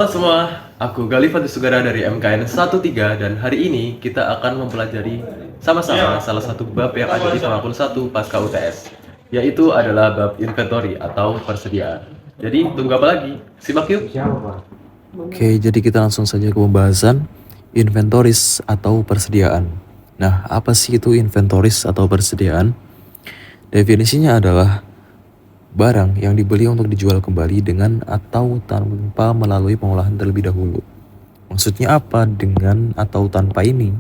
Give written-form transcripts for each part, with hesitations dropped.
Halo semua, aku Galifat Sugara dari MKN 13 dan hari ini kita akan mempelajari sama-sama salah satu bab yang ada di pemakul 1 pasca UTS, yaitu adalah bab inventory atau persediaan. Jadi tunggu apa lagi? Simak yuk! Oke, jadi kita langsung saja ke pembahasan inventoris atau persediaan. Nah, apa sih itu inventoris atau persediaan? Definisinya adalah barang yang dibeli untuk dijual kembali dengan atau tanpa melalui pengolahan terlebih dahulu. Maksudnya apa dengan atau tanpa ini?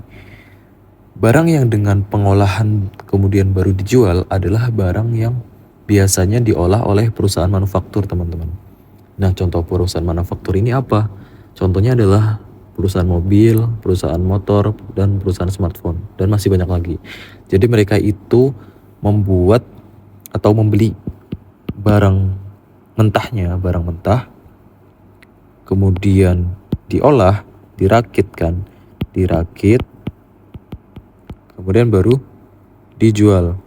Barang yang dengan pengolahan kemudian baru dijual adalah barang yang biasanya diolah oleh perusahaan manufaktur, teman-teman. Nah, contoh perusahaan manufaktur ini apa? Contohnya adalah perusahaan mobil, perusahaan motor, dan perusahaan smartphone, dan masih banyak lagi. Jadi mereka itu membuat atau membeli barang mentahnya, barang mentah, kemudian diolah, dirakit, kemudian baru dijual.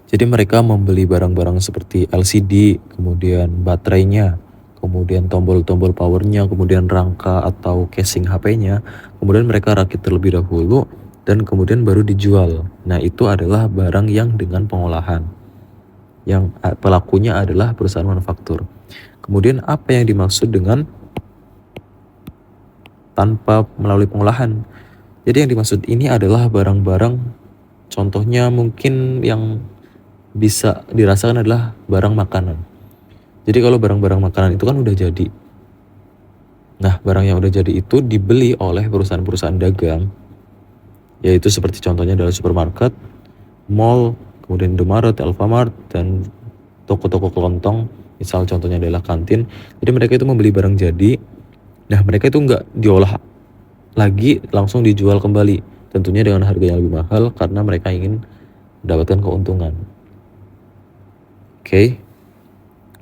Jadi mereka membeli barang-barang seperti LCD, kemudian baterainya, kemudian tombol-tombol powernya, kemudian rangka atau casing HP-nya, kemudian mereka rakit terlebih dahulu dan kemudian baru dijual. Nah, itu adalah barang yang dengan pengolahan, yang pelakunya adalah perusahaan manufaktur. Kemudian apa yang dimaksud dengan tanpa melalui pengolahan? Jadi yang dimaksud ini adalah barang-barang, contohnya mungkin yang bisa dirasakan adalah barang makanan. Jadi kalau barang-barang makanan itu kan udah jadi. Nah, barang yang udah jadi itu dibeli oleh perusahaan-perusahaan dagang, yaitu seperti contohnya adalah supermarket, mall, kemudian Indomaret, Alfamart, dan toko-toko kelontong, misal contohnya adalah kantin. Jadi mereka itu membeli barang jadi. Nah, mereka itu nggak diolah lagi, langsung dijual kembali. Tentunya dengan harga yang lebih mahal karena mereka ingin mendapatkan keuntungan. Oke.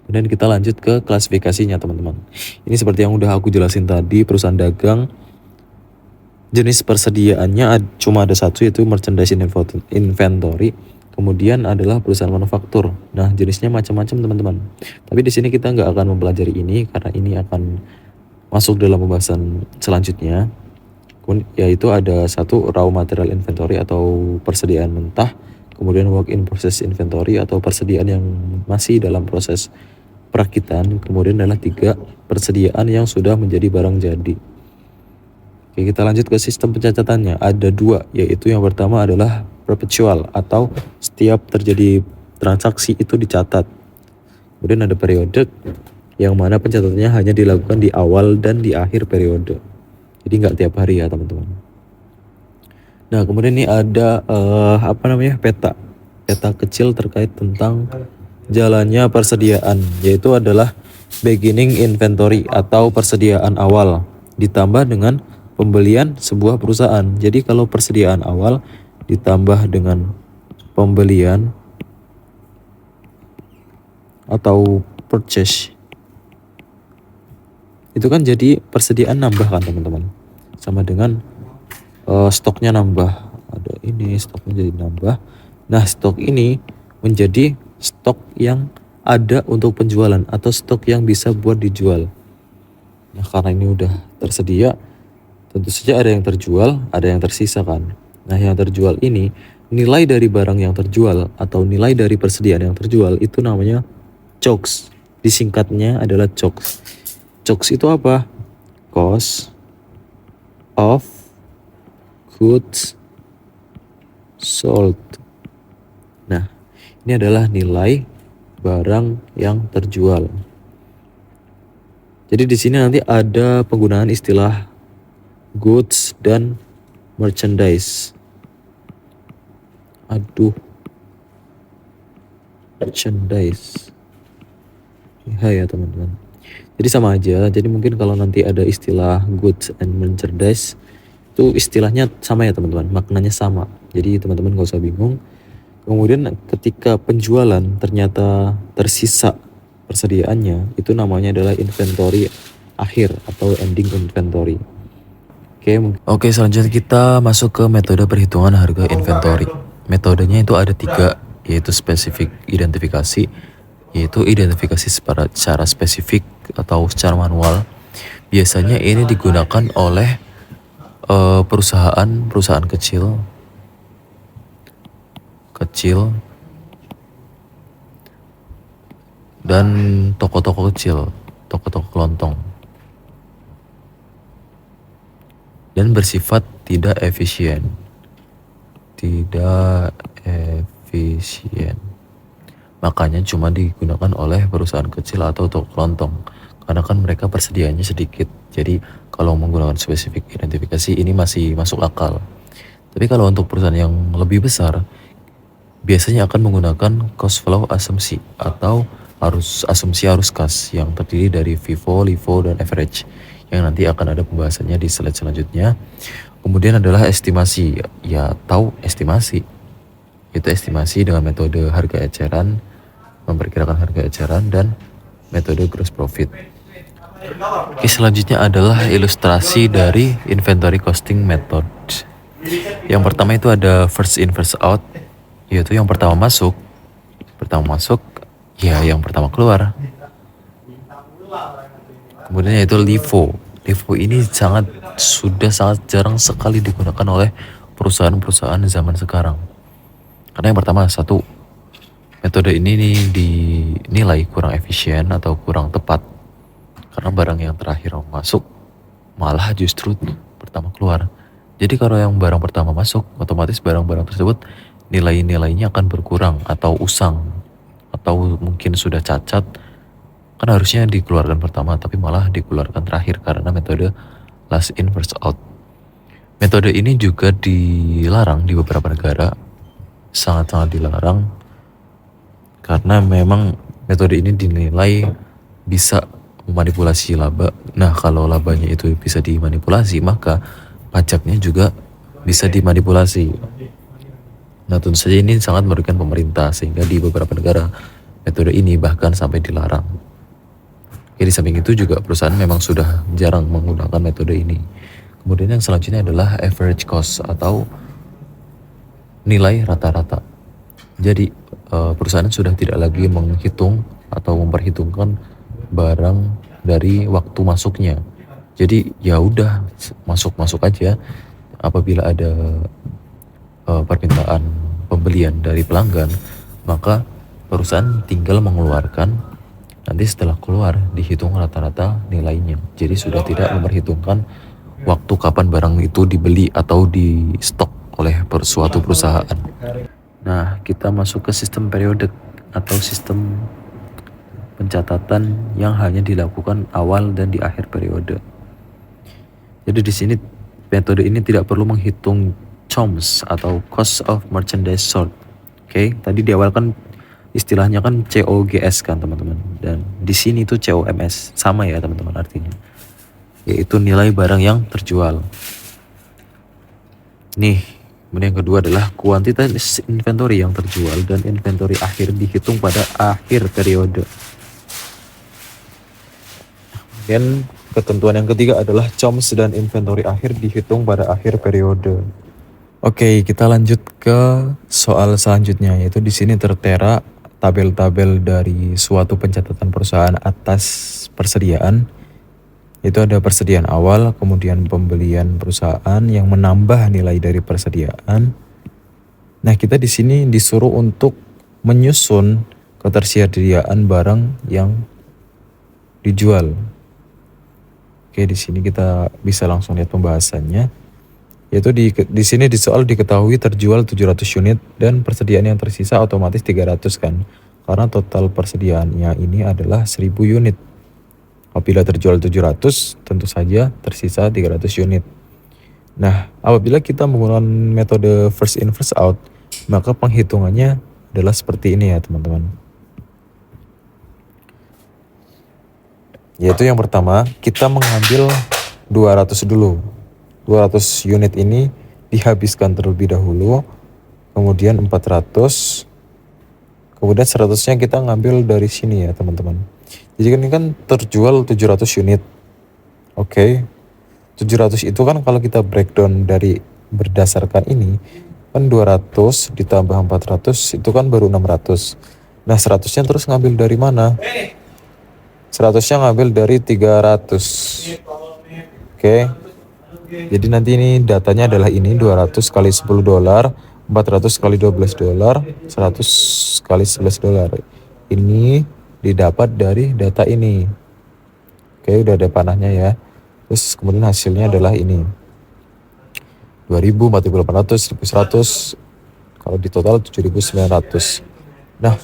Kemudian kita lanjut ke klasifikasinya, teman-teman. Ini seperti yang udah aku jelasin tadi, perusahaan dagang jenis persediaannya cuma ada satu, yaitu merchandise inventory. Kemudian adalah perusahaan manufaktur. Nah, jenisnya macam-macam, teman-teman. Tapi di sini kita nggak akan mempelajari ini karena ini akan masuk dalam pembahasan selanjutnya, yaitu ada satu raw material inventory atau persediaan mentah, kemudian work in process inventory atau persediaan yang masih dalam proses perakitan, kemudian adalah 3 persediaan yang sudah menjadi barang jadi. Oke, kita lanjut ke sistem pencatatannya. Ada 2, yaitu yang pertama adalah perpetual atau setiap terjadi transaksi itu dicatat. Kemudian ada periode yang mana pencatatannya hanya dilakukan di awal dan di akhir periode. Jadi nggak tiap hari ya, teman-teman. Nah, kemudian ini ada peta kecil terkait tentang jalannya persediaan, yaitu adalah beginning inventory atau persediaan awal ditambah dengan pembelian sebuah perusahaan. Jadi kalau persediaan awal ditambah dengan pembelian atau purchase, itu kan jadi persediaan nambah kan, teman-teman. Sama dengan stoknya nambah. Ada ini stoknya jadi nambah. Nah, stok ini menjadi stok yang ada untuk penjualan atau stok yang bisa buat dijual. Nah, karena ini udah tersedia, tentu saja ada yang terjual, ada yang tersisa kan. Nah, yang terjual ini, nilai dari barang yang terjual atau nilai dari persediaan yang terjual itu namanya COGS. Disingkatnya adalah COGS. COGS itu apa? Cost of goods sold. Nah, ini adalah nilai barang yang terjual. Jadi di sini nanti ada penggunaan istilah goods dan merchandise. Merchandise. Ya teman-teman. Jadi sama aja. Jadi mungkin kalau nanti ada istilah goods and merchandise, itu istilahnya sama ya, teman-teman. Maknanya sama. Jadi teman-teman gak usah bingung. Kemudian ketika penjualan ternyata tersisa persediaannya, itu namanya adalah inventory akhir atau ending inventory. Oke, selanjutnya kita masuk ke metode perhitungan harga inventory. Metodenya itu ada 3, yaitu spesifik identifikasi, yaitu identifikasi secara spesifik, atau secara manual. Biasanya ini digunakan oleh perusahaan kecil dan toko-toko kecil, toko-toko kelontong, dan bersifat tidak efisien. Makanya cuma digunakan oleh perusahaan kecil atau toko kelontong, karena kan mereka persediaannya sedikit. Jadi kalau menggunakan spesifik identifikasi ini masih masuk akal. Tapi kalau untuk perusahaan yang lebih besar, biasanya akan menggunakan cost flow asumsi atau asumsi arus kas yang terdiri dari FIFO, LIFO, dan average, yang nanti akan ada pembahasannya di slide selanjutnya. Kemudian adalah estimasi, ya tahu estimasi. Itu estimasi dengan metode harga eceran, memperkirakan harga eceran, dan metode gross profit. Oke, selanjutnya adalah ilustrasi dari inventory costing method. Yang pertama itu ada first in first out, yaitu yang pertama masuk, ya yang pertama keluar. Kemudian yaitu LIFO. LIFO ini sudah sangat jarang sekali digunakan oleh perusahaan-perusahaan zaman sekarang. Karena yang pertama, satu, metode ini dinilai kurang efisien atau kurang tepat. Karena barang yang terakhir masuk malah justru pertama keluar. Jadi kalau yang barang pertama masuk, otomatis barang-barang tersebut nilai-nilainya akan berkurang atau usang, atau mungkin sudah cacat. Kan harusnya dikeluarkan pertama, tapi malah dikeluarkan terakhir karena metode last in first out. Metode ini juga dilarang di beberapa negara, sangat-sangat dilarang, karena memang metode ini dinilai bisa memanipulasi laba. Nah, kalau labanya itu bisa dimanipulasi, maka pajaknya juga bisa dimanipulasi. Nah, tentu saja ini sangat merugikan pemerintah, sehingga di beberapa negara metode ini bahkan sampai dilarang. Di samping itu juga perusahaan memang sudah jarang menggunakan metode ini. Kemudian yang selanjutnya adalah average cost atau nilai rata-rata. Jadi perusahaan sudah tidak lagi menghitung atau memperhitungkan barang dari waktu masuknya. Jadi ya udah masuk aja. Apabila ada permintaan pembelian dari pelanggan, maka perusahaan tinggal mengeluarkan, nanti setelah keluar dihitung rata-rata nilainya. Jadi sudah tidak memperhitungkan waktu kapan barang itu dibeli atau di stok oleh suatu perusahaan. Nah, kita masuk ke sistem periode atau sistem pencatatan yang hanya dilakukan awal dan di akhir periode. Jadi di sini metode ini tidak perlu menghitung COMS atau cost of merchandise sold. Oke, tadi di awal kan istilahnya kan COGS kan teman-teman, dan di sini tuh COMS, sama ya teman-teman artinya, yaitu nilai barang yang terjual. Nih, kemudian yang kedua adalah kuantitas inventory yang terjual dan inventory akhir dihitung pada akhir periode. Dan ketentuan yang ketiga adalah COMS dan inventory akhir dihitung pada akhir periode. Oke, kita lanjut ke soal selanjutnya, yaitu di sini tertera tabel-tabel dari suatu pencatatan perusahaan atas persediaan. Itu ada persediaan awal, kemudian pembelian perusahaan yang menambah nilai dari persediaan. Nah, kita di sini disuruh untuk menyusun ketersediaan barang yang dijual. Oke, di sini kita bisa langsung lihat pembahasannya. Yaitu di sini di soal diketahui terjual 700 unit dan persediaan yang tersisa otomatis 300 kan. Karena total persediaannya ini adalah 1000 unit. Apabila terjual 700, tentu saja tersisa 300 unit. Nah, apabila kita menggunakan metode first in first out, maka penghitungannya adalah seperti ini ya teman-teman. Yaitu yang pertama, kita mengambil 200 dulu. 200 unit ini dihabiskan terlebih dahulu, kemudian 400, kemudian 100-nya kita ngambil dari sini ya teman-teman. Jadi ini kan terjual 700 unit. Oke. 700 itu kan kalau kita breakdown dari berdasarkan ini, kan 200 ditambah 400 itu kan baru 600. Nah 100-nya terus ngambil dari mana? 100-nya ngambil dari 300. Oke. Jadi nanti ini datanya adalah ini 200 kali 10 dolar, 400 kali 12 dolar, 100 kali 11 dolar. Ini didapat dari data ini. Oke, udah ada panahnya ya. Terus kemudian hasilnya adalah ini. 2000, 4800, 1100. Kalau di total 7900. Nah,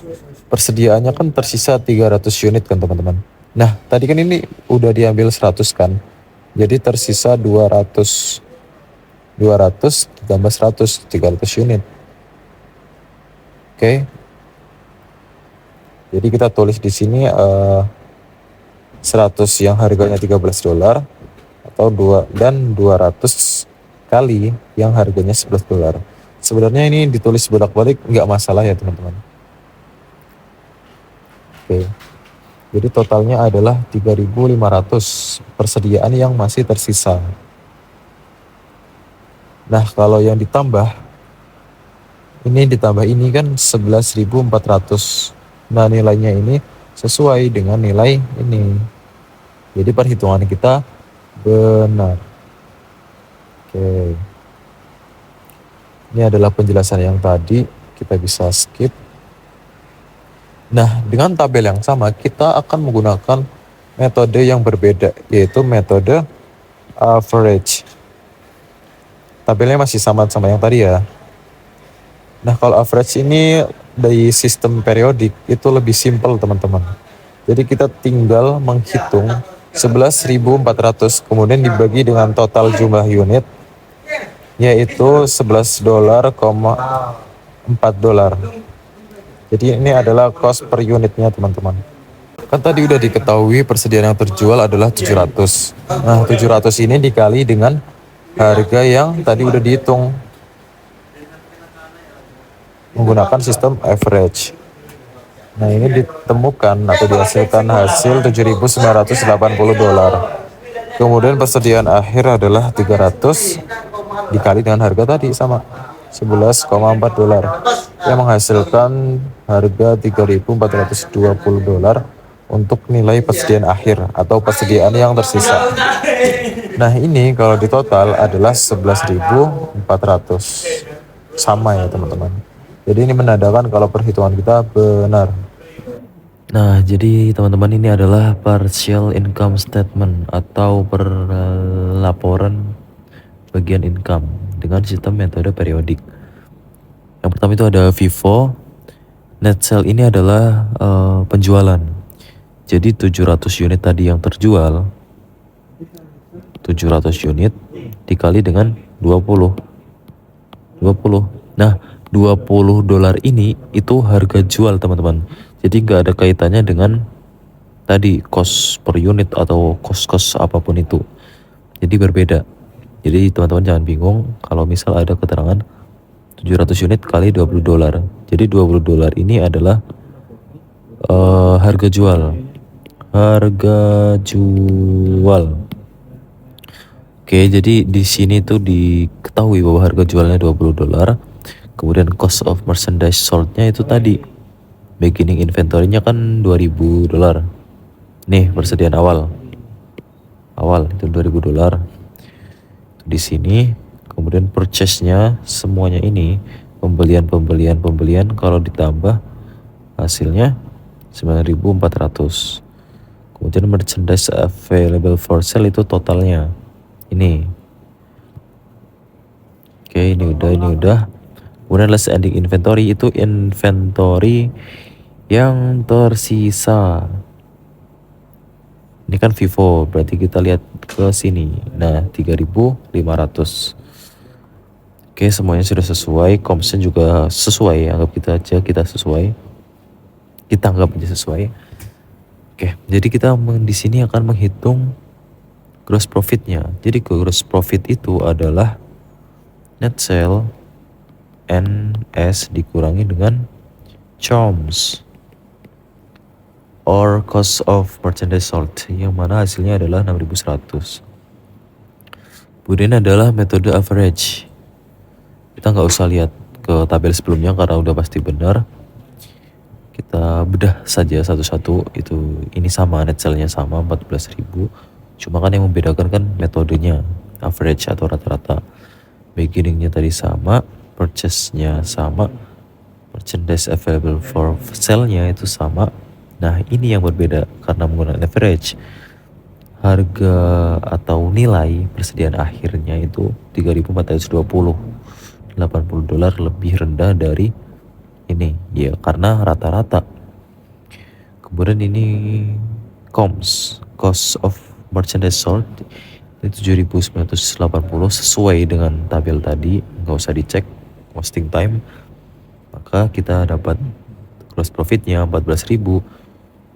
persediaannya kan tersisa 300 unit kan teman-teman. Nah, tadi kan ini udah diambil 100 kan. Jadi tersisa 200 ditambah 100, 300 unit. Oke. Jadi kita tulis di sini 100 yang harganya 13 dolar atau 200 kali yang harganya 11 dolar. Sebenarnya ini ditulis bolak-balik nggak masalah ya teman-teman. Oke. Jadi totalnya adalah 3.500 persediaan yang masih tersisa. Nah, kalau yang ditambah ini kan 11.400. Nah, nilainya ini sesuai dengan nilai ini. Jadi perhitungan kita benar. Oke. Ini adalah penjelasan yang tadi, kita bisa skip. Nah, dengan tabel yang sama, kita akan menggunakan metode yang berbeda, yaitu metode average. Tabelnya masih sama yang tadi ya. Nah, kalau average ini dari sistem periodik itu lebih simpel teman-teman. Jadi kita tinggal menghitung 11.400 kemudian dibagi dengan total jumlah unit, yaitu 11 dolar, 4 dolar. Jadi ini adalah cost per unitnya teman-teman. Kan tadi udah diketahui persediaan yang terjual adalah 700. Nah, 700 ini dikali dengan harga yang tadi udah dihitung menggunakan sistem average. Nah, ini ditemukan atau dihasilkan hasil 7.980 dolar. Kemudian persediaan akhir adalah 300 dikali dengan harga tadi sama 11,4 dolar yang menghasilkan harga 3.420 dolar untuk nilai persediaan akhir atau persediaan yang tersisa. Nah, ini kalau di total adalah 11.400. Sama ya teman-teman. Jadi ini menandakan kalau perhitungan kita benar. Nah, jadi teman-teman ini adalah partial income statement atau laporan bagian income dengan sistem metode periodik. Yang pertama itu ada FIFO. Net sale ini adalah penjualan. Jadi 700 unit tadi yang terjual, 700 unit dikali dengan 20. Nah, 20 dolar ini itu harga jual teman-teman. Jadi nggak ada kaitannya dengan tadi cost per unit atau cost apapun itu. Jadi berbeda. Jadi teman-teman jangan bingung kalau misal ada keterangan 700 unit kali 20 dolar. Jadi 20 dolar ini adalah harga jual. Oke, jadi di sini tuh diketahui bahwa harga jualnya 20 dolar. Kemudian cost of merchandise sold-nya itu tadi beginning inventory-nya kan 2000 dolar. Nih, persediaan awal itu 2000 dolar. Di sini kemudian purchase-nya semuanya ini pembelian kalau ditambah hasilnya 9.400. Kemudian merchandise available for sale itu totalnya ini. Oke, ini udah. Kemudian last ending inventory itu inventory yang tersisa. Ini kan FIFO, berarti kita lihat ke sini. Nah, 3.500. Oke, semuanya sudah sesuai, komsen juga sesuai, anggap kita sesuai. Kita anggap aja sesuai. Oke, jadi kita di sini akan menghitung gross profitnya. Jadi gross profit itu adalah net sale NS dikurangi dengan COMS or cost of merchandise sold, yang mana hasilnya adalah 6.100. Kemudian adalah metode average. Kita nggak usah lihat ke tabel sebelumnya karena udah pasti benar. Kita bedah saja satu-satu. Itu ini sama, net sale-nya sama 14.000. Cuma kan yang membedakan kan metodenya, average atau rata-rata. Beginning-nya tadi sama, purchase-nya sama, merchandise available for sale-nya itu sama. Nah, ini yang berbeda karena menggunakan average. Harga atau nilai persediaan akhirnya itu 3.420, $80 lebih rendah dari ini ya karena rata-rata. Kemudian ini cost of merchandise sold itu 7.980 sesuai dengan tabel tadi, nggak usah dicek wasting time. Maka kita dapat gross profitnya 14.000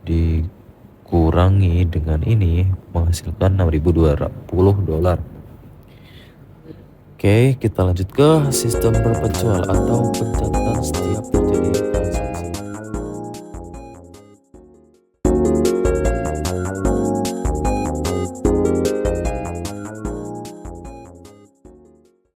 dikurangi dengan ini menghasilkan $6.020. Oke, kita lanjut ke sistem perpecual atau pencatatan setiap terjadi